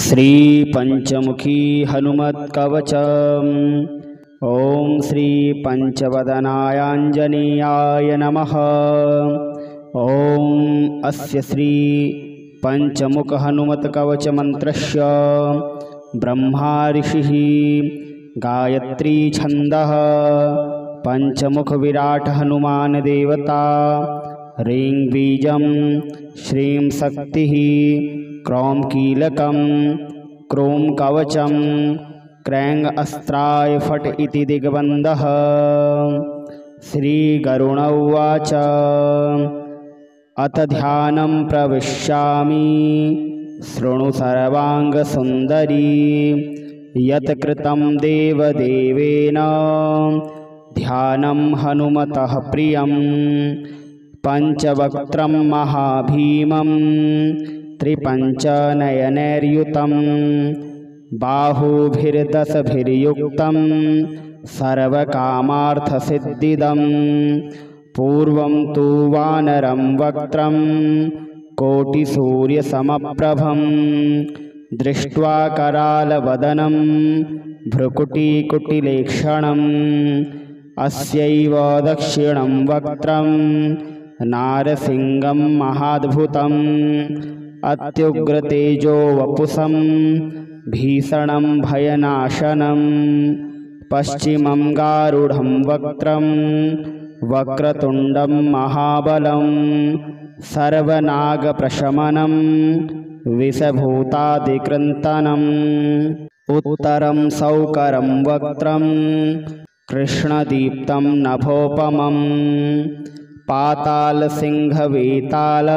श्री पंचमुखी हनुमत कवचम्। ओम श्री पंचवदनायांजनेयाय नमः। ओम अस्य श्री पंचमुख हनुमत कवच मंत्रस्य ब्रह्मा ऋषिः गायत्री छंदः पंचमुख विराट हनुमान देवता ह्रीं बीजं श्रीं शक्तिः क्रों कीलकं क्रों कवचं क्रैं अस्त्राय फट इति दिग्बन्धः। श्रीगरुण उवाच अथ ध्यानं प्रविश्यामि शृणु सर्वांगसुन्दरी यत् कृतं देवदेवेन ध्यानं हनुमतः प्रियं पंचवक्त्रं महाभीमं त्रिपञ्चनयनैर्युतं बाहुभिर्दशभिर्युक्तं सर्वकामार्थसिद्धिदं पूर्वं तु वानरं वक्त्रं कोटिसूर्यसमप्रभं दृष्ट्वा करालवदनं भ्रुकुटिकुटिलेक्षणम् अस्यैव दक्षिणं वक्त्रं नारसिंहं महाद्भुतम् अत्युग्रतेजो वपुषं भीषणं भयनाशनं पश्चिमं गारुडं वक्त्रं वक्रतुण्डं महाबलं सर्वनागप्रशमनं विषभूतादिकृन्तनम् उत्तरं सौकरं वक्त्रं कृष्णदीप्तं नभोपमं पातालसिंहवेताल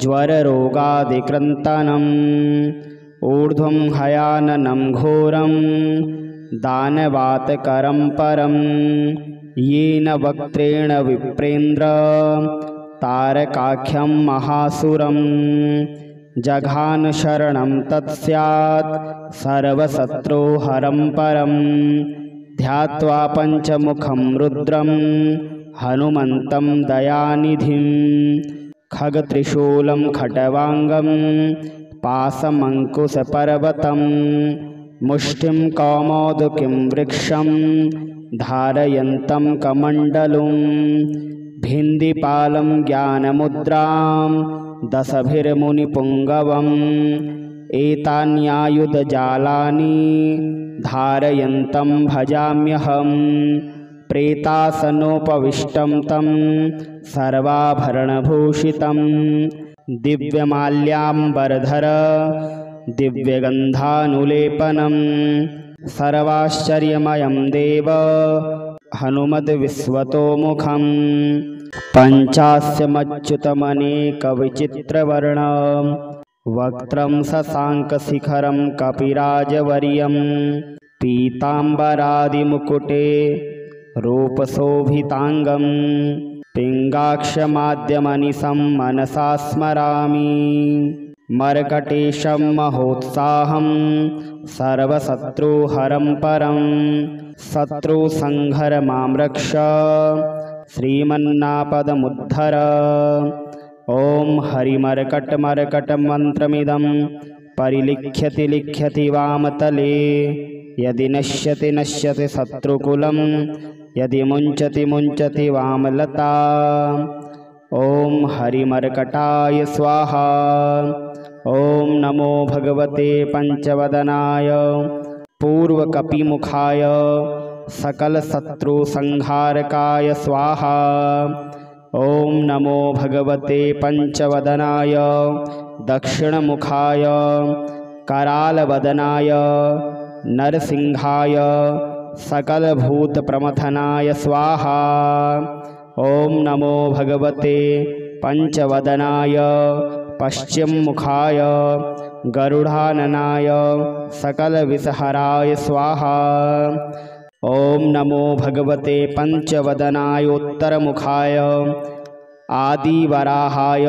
ज्वररोगादिकृन्तनम् ऊर्ध्वं हयाननं घोरं दानवातकरं परं येन वक्त्रेण विप्रेन्द्र तारकाख्यं महासुरं जघान शरणं तत्स्यात् सर्वशत्रुहरं परं ध्यात्वा पंचमुखं रुद्रं हनुमन्तं दयानिधिं खगत्रिशूलं खट्वांगं पाशमङ्कुशपर्वतं मुष्टिं कौमोदकीं वृक्षं धारयन्तं कमण्डलुं भिन्दिपालं ज्ञानमुद्रां दशभिर्मुनिपुङ्गवम् एतान्यायुधजालानि धारयन्तं भजाम्यहम् प्रेतासनोपविष्टं तं सर्वाभरणभूषितं दिव्यमाल्याम्बरधर दिव्यगन्धानुलेपनं सर्वाश्चर्यमयं देव हनुमद्विश्वतोमुखं पञ्चास्यमच्युतमनेकविचित्रवर्णं वक्त्रं शशाङ्कशिखरं कपिराजवर्यं पीताम्बरादिमुकुटे रूपशोभितांगं पिङ्गाक्षमाद्यमनिशं मनसा स्मरामि मर्कटेशं महोत्साहं सर्वशत्रुहरं परं शत्रुसंहर मां रक्ष श्रीमन्नापदमुद्धर। ॐ हरिमर्कटमर्कटमन्त्रमिदं परिलिख्यति लिख्यति वामतले यदि नश्यति नश्यति शत्रुकुलं यदि मुञ्चति मुञ्चति वामलता। ॐ हरिमर्कटाय स्वाहा। ॐ नमो भगवते पंचवदनाय पूर्वकपिमुखाय सकलशत्रुसंहारकाय स्वाहा। ॐ नमो भगवते पंचवदनाय दक्षिणमुखाय करालवदनाय नरसिंहाय सकलभूतप्रमथनाय स्वाहा। ॐ नमो भगवते पंचवदनाय पश्चिममुखाय गरुडाननाय सकलविषहराय स्वाहा। ॐ नमो भगवते पंचवदनाय उत्तरमुखाय आदिवराहाय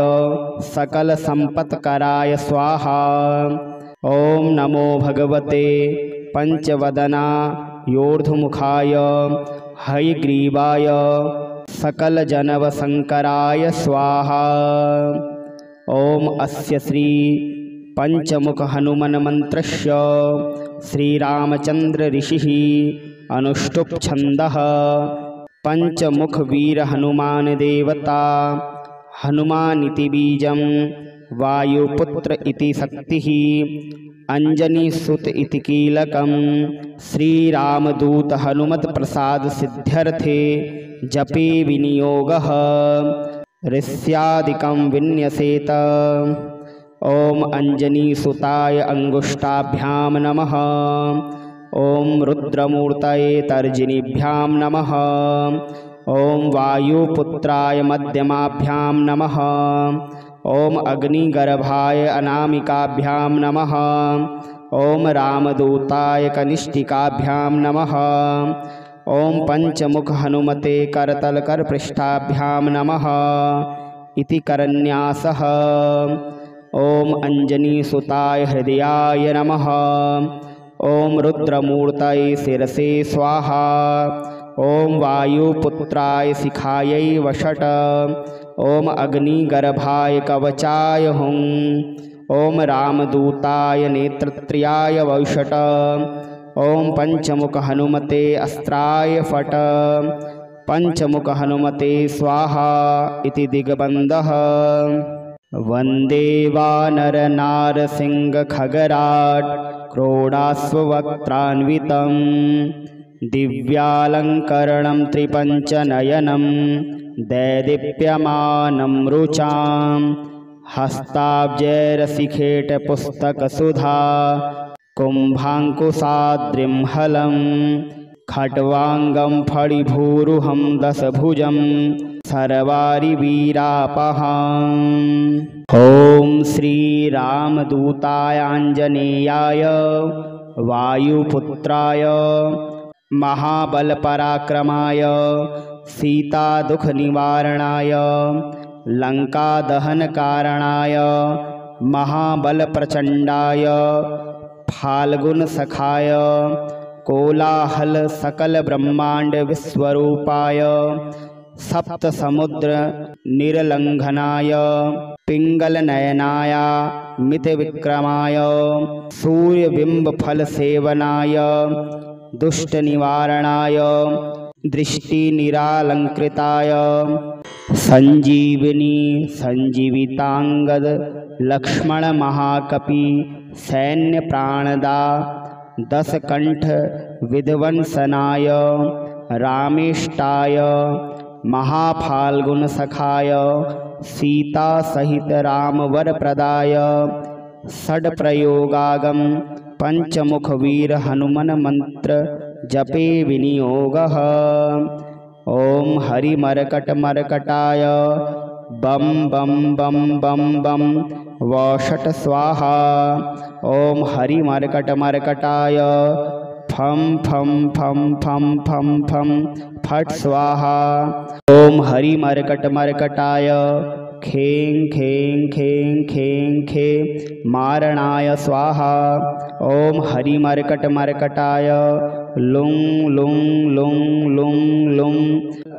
सकलसम्पत्कराय स्वाहा। ॐ नमो भगवते पंचवदनायोर्ध्वमुखाय हयग्रीवाय सकलजनवशंकराय स्वाहा। ओम अस्य श्री पंचमुख हनुमन मंत्रस्य श्रीरामचंद्र ऋषिः अनुष्टुप् छन्दः। पंचमुख वीर हनुमान देवता हनुमानिति बीजं वायुपुत्र इति शक्तिः अंजनीसुत इति कीलकं श्रीरामदूत हनुमत प्रसाद सिद्ध्यर्थे जपे विनियोगः ऋष्यादिकं विन्यसेत। ओम अंजनीसुताय अंगुष्ठाभ्यां नमः। ओम रुद्रमूर्तये तर्जनीभ्यां नमः। ओम वायुपुत्राय मध्यमाभ्यां नमः। ओम अग्निगर्भाय अनामिकाभ्यां नमः। ओम रामदूताय कनिष्ठिकाभ्यां नमः। ओम पंचमुख हनुमते करतलकरपृष्ठाभ्यां नमः इति करन्यासः। ओम अंजनीसुताय हृदयाय नमः। ओम रुद्रमूर्तये शिरसे स्वाहा। ओम वायुपुत्राय शिखायै वषट। ओम अग्निगर्भाय कवचाय हुं। ओम रामदूताय नेत्रत्रयाय वषट। ओम पंचमुख हनुमते अस्त्राय फट। पंचमुख हनुमते स्वाहा इति दिग्बन्धः। वन्दे वानर नारसिंह खगराट क्रोडास्ववक्त्रान्वितं दिव्यालङ्करणं त्रिपञ्चनयनं दैदीप्यमानं रुचां हस्ताब्जैरशिखेटपुस्तकसुधा कुम्भाङ्कुशाद्रिं हलं खट्वाङ्गं फणिभूरुहं दशभुजं सर्वारिवीरापहाम्। ॐ श्रीरामदूताय आञ्जनेयाय वायुपुत्राय महाबलपराक्रमाय सीतादुःखनिवारणाय लङ्कादहनकारणाय महाबलप्रचण्डाय फाल्गुनसखाय कोलाहल सकल ब्रह्मांड विश्वरूपाय सप्तसमुद्र निरलंघनाय पिंगलनयनाय मितविक्रमाय सूर्यबिंबफल सेवनाय दुष्टनिवारणाय दृष्टिनिरालंकृताय संजीविनी संजीवितांगद लक्ष्मण महाकपि सैन्य प्राणदा दशकंठ विध्वंसनाय रामेष्टाय महाफाल्गुन सखाय सीता सहित रामवर प्रदाय षड्प्रयोगागम पंचमुख वीर हनुमन मंत्र जपे विनियोगः। ओम हरिमरकट मरकटाय बम बम बम बम बम वषट स्वाहा। ओम हरिमरकट मरकटाय फम फम फम फम फम फम फट स्वाहा। ओम हरिमरकट मरकटाय खें खें खें खें खे मारणाय स्वाहा। ओम हरिमरकट मरकटाय लुं लुं लुं लुं लुं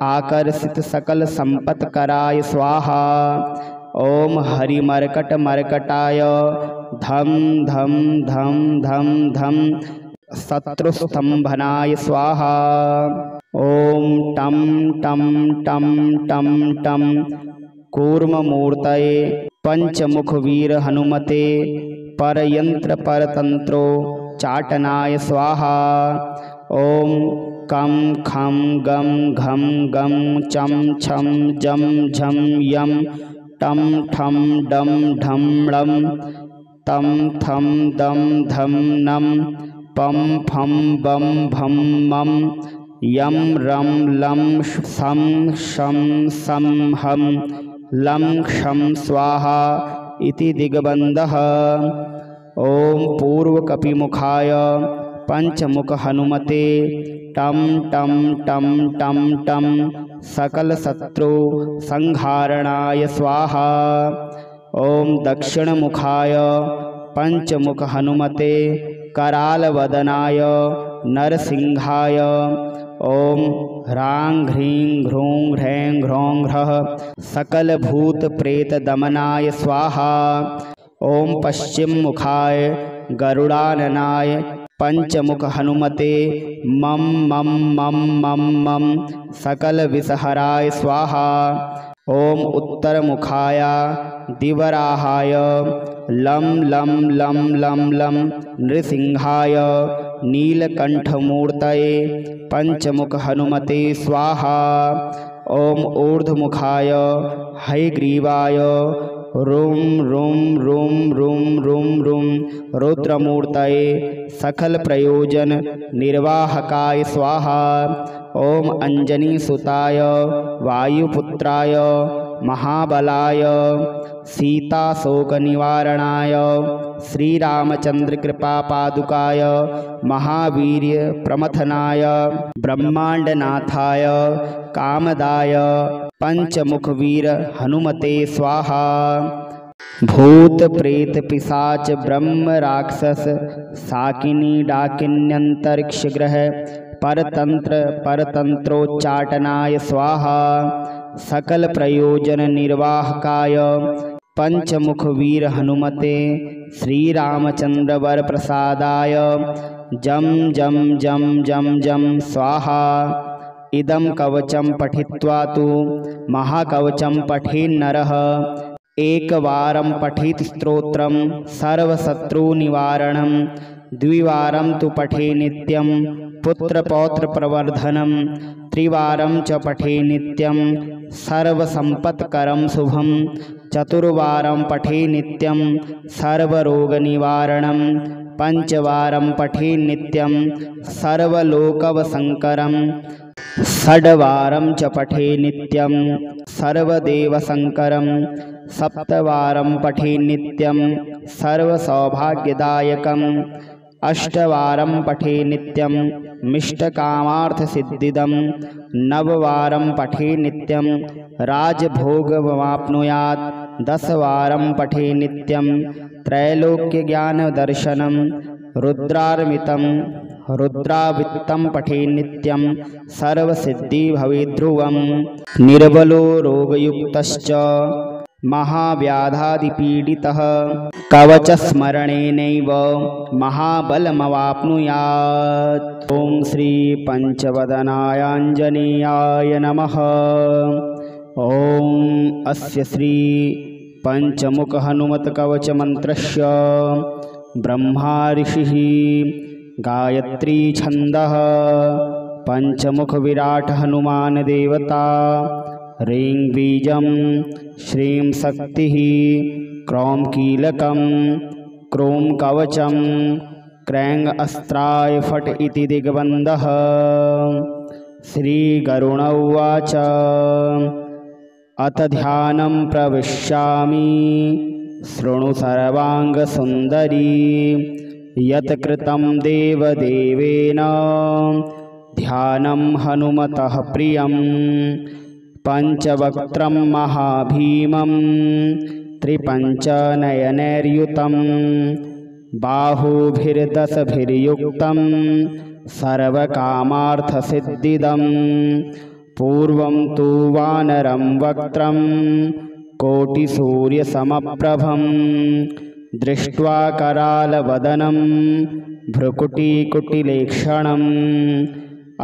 आकर्षित सकल संपत्कराय स्वाहा। ओम हरिमरकट मरकटाय धम धम धम धम धम शत्रुस्तंभनाय स्वाहा। ओम टम टम टम टम टम कूर्ममूर्तये पंचमुख वीर हनुमते परयंत्र परतंत्रो चाटनाय स्वाहा। ओम कम खम गम घम गम चम छम जम झम यम टम ठम डम ढम णम तम थम दम धम नम पम फम बम भम मम यम रम लम सम शम सम हम लं क्षं स्वाहा इति दिग्बन्धः। ओम पूर्वकपिमुखाय पंचमुख हनुमते टम टम टम टम टम सकल शत्रु संहारणाय स्वाहा। ओम दक्षिणमुखाय पंचमुख हनुमते करालवदनाय नरसिंहाय ओम ह्रां ह्रीं ह्रूं ह्रैं ह्रौं ह्रः सकल भूत प्रेत दमनाय स्वाहा। ओम पश्चिममुखाय गरुडाननाय पंचमुख हनुमते मम मम मम मम मम सकल विषहराय स्वाहा। ओम उत्तरमुखाय दिवराहाय लं लं लं लं लं नृसिंहाय नीलकंठमूर्तये पंचमुख हनुमते स्वाहा। ओम ऊर्ध्वमुखाय हयग्रीवाय रूम रूम रूम रूम रूम रूम रुद्रमूर्तये सकल प्रयोजन निर्वाहकाय स्वाहा। ओम अंजनीसुताय वायुपुत्राय महाबलाय सीताशोकनिवारणाय श्रीरामचंद्र कृपापादुकाय महावीर्य प्रमथनाय ब्रह्मांडनाथाय कामदाय पंचमुखवीर हनुमते स्वाहा। भूत प्रेत पिशाच ब्रह्म राक्षस साकिनी डाकिन्यंतरिक्ष ग्रह परतंत्र परतंत्रोच्चाटनाय स्वाहा। सकल प्रयोजन निर्वाहकाय पंचमुख वीर हनुमते श्रीरामचंद्र वर प्रसादाय जम जम जम जम जम स्वाहा। इदं कवचं पठित्वा तु महाकवचं पठेन्नरः एकवारं पठेत् स्तोत्रं सर्वशत्रुनिवारणं द्विवारं तु पठे नित्यं पुत्रपौत्रप्रवर्धनं त्रिवारं च पठे नित्यं सर्वसम्पत्करं शुभं चतुर्वारं पठे नित्यं सर्वरोगनिवारणं पंचवारं पठे नित्यं सर्वलोकवशङ्करं षड्वारं च पठे नित्यं सर्वदेवशङ्करं सप्तवारं पठे नित्यं सर्वसौभाग्यदायकम् अष्टवारं पठे नित्यं मिष्टकामार्थसिद्धिदं नववारं पठे नित्यं राजभोगमवाप्नुयात् दशवारं पठे नित्यं त्रैलोक्यज्ञानदर्शनं रुद्रार्मितं रुद्रावित्तं पठे नित्यं सर्वसिद्धि भवेद्ध्रुवं निर्बलो रोगयुक्तश्च महाव्याधादिपीडितः कवचस्मरणेनैव महाबलमवाप्नुयात्। ॐ श्री पंचवदनायाञ्जनेयाय नमः। ॐ अस्य श्री पंचमुख हनुमत कवच मंत्रस्य ब्रह्मा ऋषिः गायत्री छन्दः पंचमुख विराट हनुमान देवता ह्रीं बीजं श्रीं शक्तिः क्रौं कीलकं क्रों कवचं क्रैं अस्त्राय फट् इति दिग्बन्धः। श्रीगरुण उवाच अथ ध्यानं प्रविश्यामि शृणु सर्वाङ्गसुन्दरी यत् कृतं देवदेवेन ध्यानं हनुमतः प्रियम् पंचवक्त्रं महाभीमं त्रिपञ्चनयनैर्युतं बाहुभिर्दशभिर्युक्तं सर्वकामार्थसिद्धिदं पूर्वं तु वानरं वक्त्रं कोटिसूर्यसमप्रभं दृष्ट्वा करालवदनं भ्रुकुटिकुटिलेक्षणम्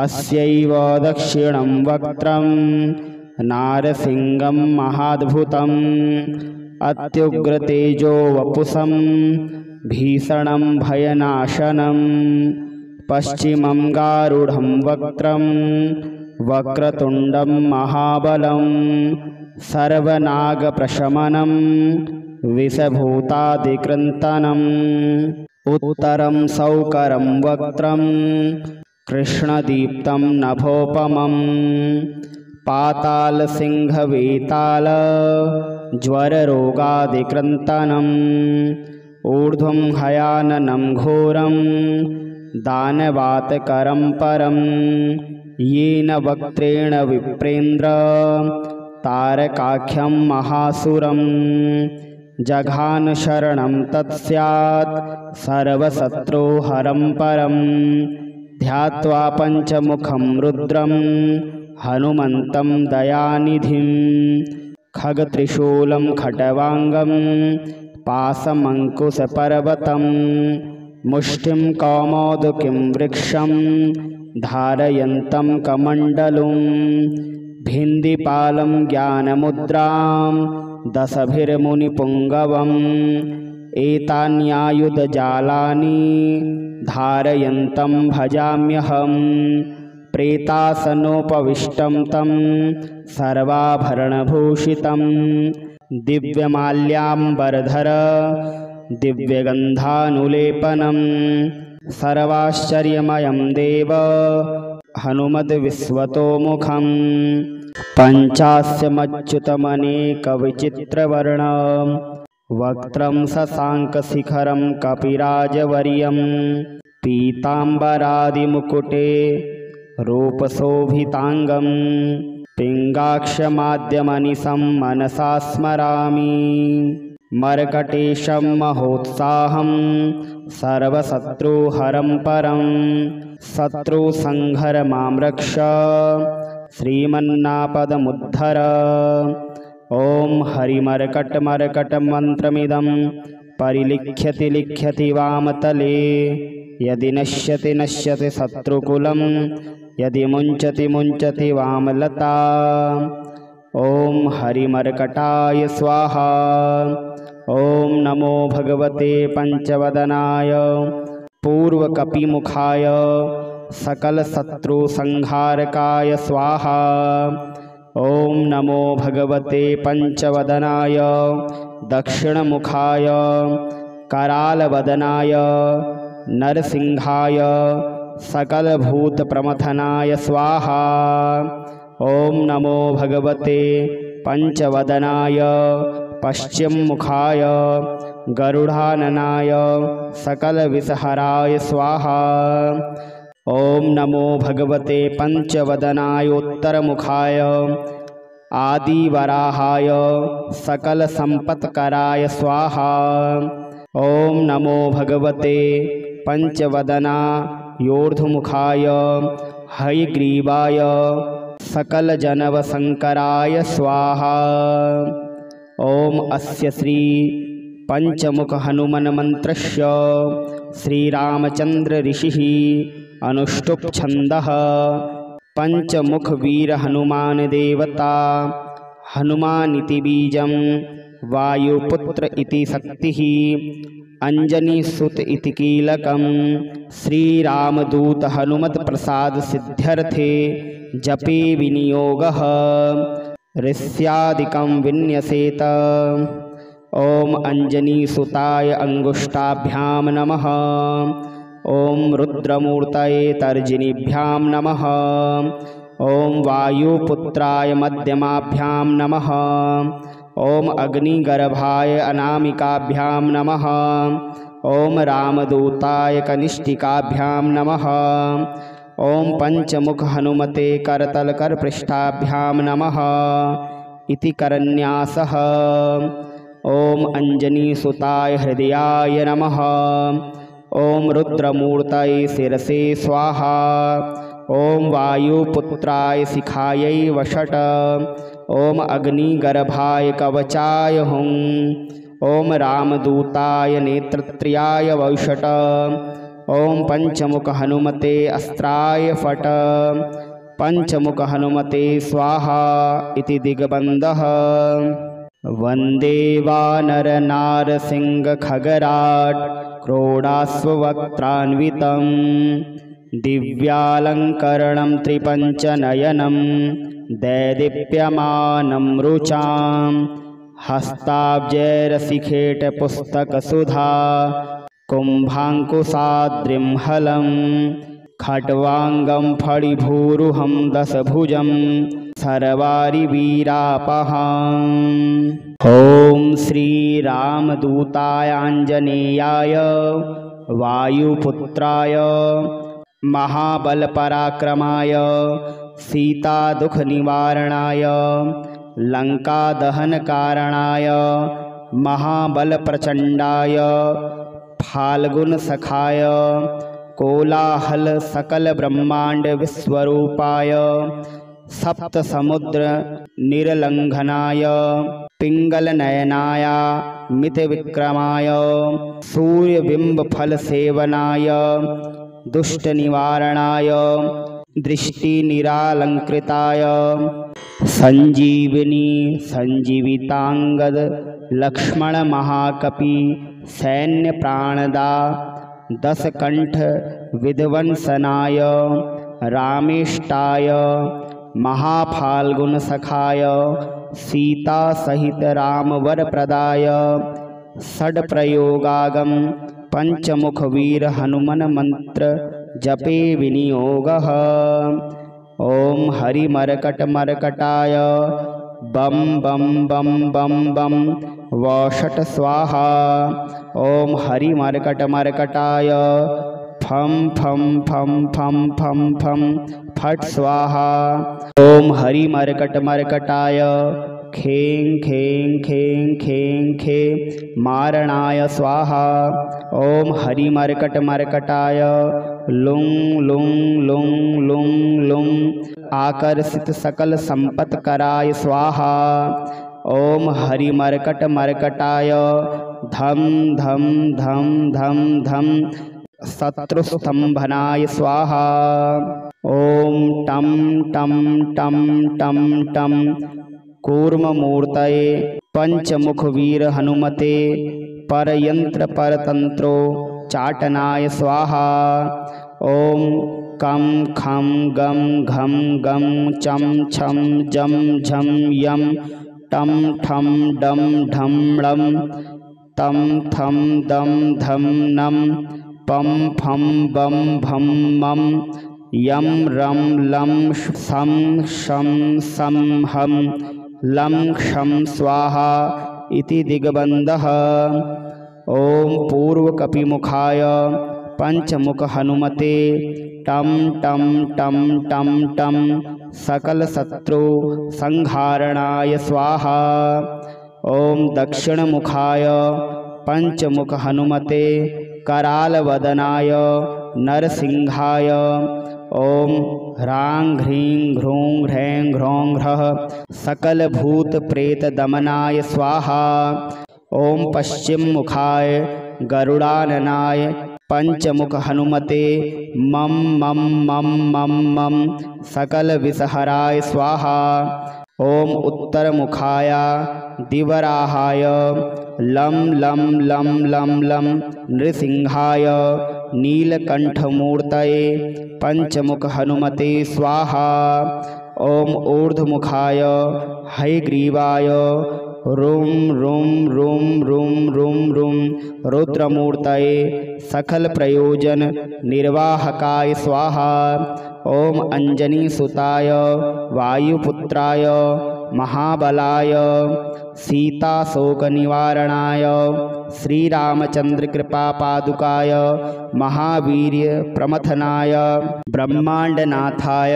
अस्यैव दक्षिणं वक्त्रं नारसिंहं महाद्भुतम् अत्युग्रतेजो वपुषं भीषणं भयनाशनं पश्चिमं गारुडं वक्त्रं वक्रतुण्डं महाबलं सर्वनागप्रशमनं विषभूतादिकृन्तनम् उत्तरं सौकरं वक्त्रं कृष्णदीप्तं नभोपमं पातालसिंहवेताल ज्वररोगादिकृन्तनम् ऊर्ध्वं हयाननं घोरं दानवातकरं परं येन वक्त्रेण विप्रेन्द्र तारकाख्यं महासुरं जघान शरणं तत्स्यात् सर्वशत्रुहरं परं ध्यात्वा पंचमुखं रुद्रं हनुमन्तं दयानिधिं खगत्रिशूलं खटवाङ्गं पासमङ्कुशपर्वतं मुष्टिं कौमोदकीं वृक्षं धारयन्तं कमण्डलुं भिन्दिपालं ज्ञानमुद्रां दशभिर्मुनिपुङ्गवम् एतान्यायुधजालानि धारयन्तं भजाम्यहं प्रेतासनोपविष्टं तं सर्वाभरणभूषितं दिव्यमाल्याम्बरधर दिव्यगन्धानुलेपनं सर्वाश्चर्यमयं देव हनुमद्विश्वतोमुखं पञ्चास्यमच्युतमनेकविचित्रवर्णं वक्त्रं शशाङ्कशिखरं कपिराजवर्यं पीताम्बरादिमुकुटे रूपशोभिताङ्गं पिङ्गाक्षमाद्यमनिशं मनसा स्मरामि मर्कटेशं महोत्साहं सर्वशत्रुहरं परं शत्रुसंहर मां रक्ष श्रीमन्नापदमुद्धर। ॐ हरिमर्कटमर्कटमन्त्रमिदं परिलिख्यति लिख्यति वामतले यदि नश्यति नश्यति शत्रुकुलं यदि मुञ्चति मुञ्चति वामलता। ॐ हरिमर्कटाय स्वाहा। ॐ नमो भगवते पंचवदनाय पूर्वकपिमुखाय सकलशत्रुसंहारकाय स्वाहा। ॐ नमो भगवते पंचवदनाय दक्षिणमुखाय करालवदनाय नरसिंहाय सकलभूतप्रमथनाय स्वाहा। ॐ नमो भगवते पंचवदनाय पश्चिममुखाय गरुडाननाय सकलविषहराय स्वाहा। ॐ नमो भगवते पंचवदनाय उत्तरमुखाय आदिवराहाय सकलसम्पत्कराय स्वाहा। ॐ नमो भगवते पंचवदनायोर्ध्वमुखाय हयग्रीवाय सकलजनवशंकराय स्वाहा। ॐ अस्य श्री पंचमुख हनुमन मंत्रस्य श्रीरामचंद्र ऋषिः अनुष्टुप् छन्दः पंचमुख वीर हनुमान देवता हनुमानिति बीजं वायुपुत्र इति शक्तिः अंजनीसुत इति कीलकं श्रीरामदूत हनुमत् प्रसाद सिद्ध्यर्थे जपे विनियोगः ऋष्यादिकं विन्यसेत। ॐ अंजनीसुताय अंगुष्ठाभ्यां नमः। ॐ रुद्रमूर्तये तर्जनीभ्यां नमः। ॐ वायुपुत्राय मध्यमाभ्यां नमः। ॐ अग्निगर्भाय अनामिकाभ्यां नमः। ॐ रामदूताय कनिष्ठिकाभ्यां नमः। ॐ पंचमुख हनुमते करतलकरपृष्ठाभ्यां नमः इति करन्यासः। ॐ अंजनीसुताय हृदयाय नमः। ॐ रुद्रमूर्तये शिरसे स्वाहा। ॐ वायुपुत्राय शिखायै वषट्। ॐ अग्निगर्भाय कवचाय हुं। ॐ रामदूताय नेत्रत्रयाय वषट्। ॐ पंचमुख हनुमते अस्त्राय फट्। पंचमुख हनुमते स्वाहा इति दिग्बन्धः। वन्दे वानरनारसिंहखगराट् क्रोडाश्ववक्त्रान्वितं दिव्यालङ्करणं त्रिपञ्चनयनं दैदीप्यमानं रुचां हस्ताब्जैरशिखेटपुस्तकसुधा कुम्भाङ्कुशाद्रिं हलं खट्वाङ्गं फणिभूरुहं दशभुजं सर्वारिवीरापहाम्। ॐ श्रीरामदूताय आञ्जनेयाय वायुपुत्राय महाबलपराक्रमाय सीतादुःखनिवारणाय लङ्कादहनकारणाय महाबलप्रचण्डाय फाल्गुनसखाय कोलाहल सकल ब्रह्मांड विश्वरूपाय सप्तसमुद्र निरलंघनाय पिंगलनयनाय मितविक्रमाय सूर्यबिम्बफलसेवनाय दुष्टनिवारणाय दृष्टिनिरालङ्कृताय संजीविनी संजीवितांगद लक्ष्मण महाकपि सैन्य प्राणदा दशकंठ विध्वंसनाय रामेष्टाय महाफाल्गुन सखाय सीता सहित रामवर प्रदाय षड्प्रयोगागम पंचमुख वीर हनुमन मंत्र जपे विनियोगः। ओम हरि मरकट मरकटाय बम बम बम बम बम वषट स्वाहा। ओम हरि मरकट मरकटाय फम फम फम फम फम फम फट स्वाहा। ओम हरि मरकट मरकटाय खें खें खें खें खे मारणाय स्वाहा। ओम हरि मरकट मरकटाय लुंग लुंग लुंग लुंग लुंग आकर्षित सकल संपत कराय स्वाहा। ओम हरि मरकट मरकटाय धम धम धम धम धम शत्रुस्तंभनाय स्वाहा। ओम टम टम टम टम टम कूर्ममूर्तये पंचमुख वीर हनुमते परयंत्र परतंत्रो चाटनाय स्वाहा। ओम कम खम गम घम गम चम छम जम झम यम टम ठम डम ढम ळम तम थम दम धम नम पम फम बम भम मम यम रम लम सम शम सम हम लं क्षं स्वाहा इति दिग्बन्धः। ओम पूर्वकपिमुखाय पंचमुख हनुमते टम टम टम टम टम सकल शत्रु संहारणाय स्वाहा। ओम दक्षिणमुखाय पंचमुख हनुमते करालवदनाय नरसिंहाय। ओम ह्रां ह्रीं ह्रूं ह्रैं ह्रौं ह्रः सकल भूत प्रेत दमनाय स्वाहा। ओम पश्चिम मुखाय गरुड़ाननाय पंचमुख हनुमते मम मम मम मम मम सकल विषहराय स्वाहा। ओम उत्तर मुखाय दिवराहाय लं लं लं लं लं नृसिंहाय नीलकंठमूर्तये पंचमुख हनुमते स्वाहा। ओम ऊर्ध्वमुखाय हयग्रीवाय रुं रुं रुं रुं रुं रुं रुद्रमूर्तये सकल प्रयोजन निर्वाहकाय स्वाहा। ओम अंजनीसुताय वायुपुत्राय महाबलाय सीता शोक निवारणाय श्रीरामचंद्र कृपा पादुकाय महावीर्य प्रमथनाय ब्रह्मांडनाथाय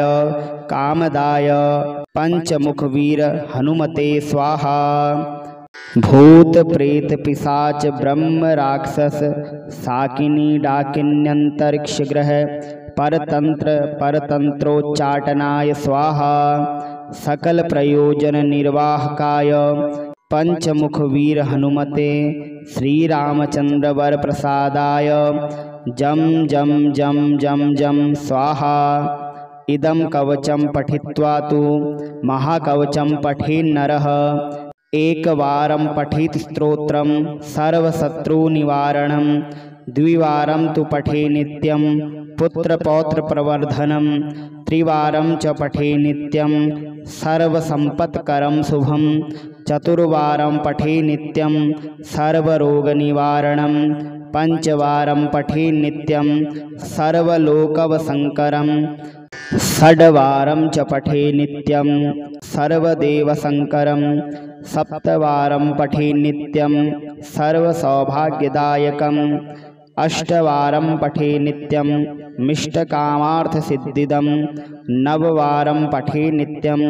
कामदाय पंचमुख वीर हनुमते स्वाहा। भूत प्रेत पिशाच ब्रह्म राक्षस साकिनी डाकिन्यंतरिक्ष ग्रह परतंत्र परतंत्रोच्चाटनाय स्वाहा। सकल प्रयोजन निर्वाहकाय पंचमुख वीर हनुमते श्रीरामचंद्र वर प्रसादाय जम जम जम जम जम स्वाहा। इदं कवचं पठित्वा तु महाकवचं पठेन्नरः एकवारं पठेत् स्तोत्रं सर्वशत्रुनिवारणं द्विवारं तु पठे नित्यं पुत्रपौत्रप्रवर्धनं त्रिवारं च पठे नित्यं सर्वसम्पत्करं शुभं चतुर्वारं पठे नित्यं सर्वरोगनिवारणं पंचवारं पठे नित्यं सर्वलोकवशङ्करं षड्वारं च पठे नित्यं सर्वदेवशङ्करं सप्तवारं पठे नित्यं सर्वसौभाग्यदायकं अष्टवारं पठे नित्यं मिष्टकामार्थसिद्धिदं नववारं पठे नित्यं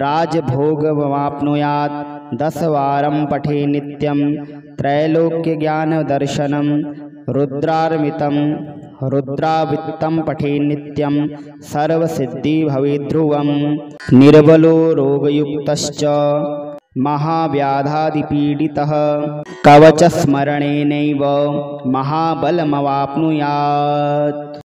राजभोगमाप्नुयात् दशवारं पठे नित्यं त्रैलोक्यज्ञानदर्शनं रुद्रार्मितं रुद्रावित्तं पठे नित्यं सर्वसिद्धि भवेद्ध्रुवं निर्बलो रोगयुक्तश्च महाव्याधादिपीडितः कवचस्मरणेनैव महाबलमवाप्नुयात्।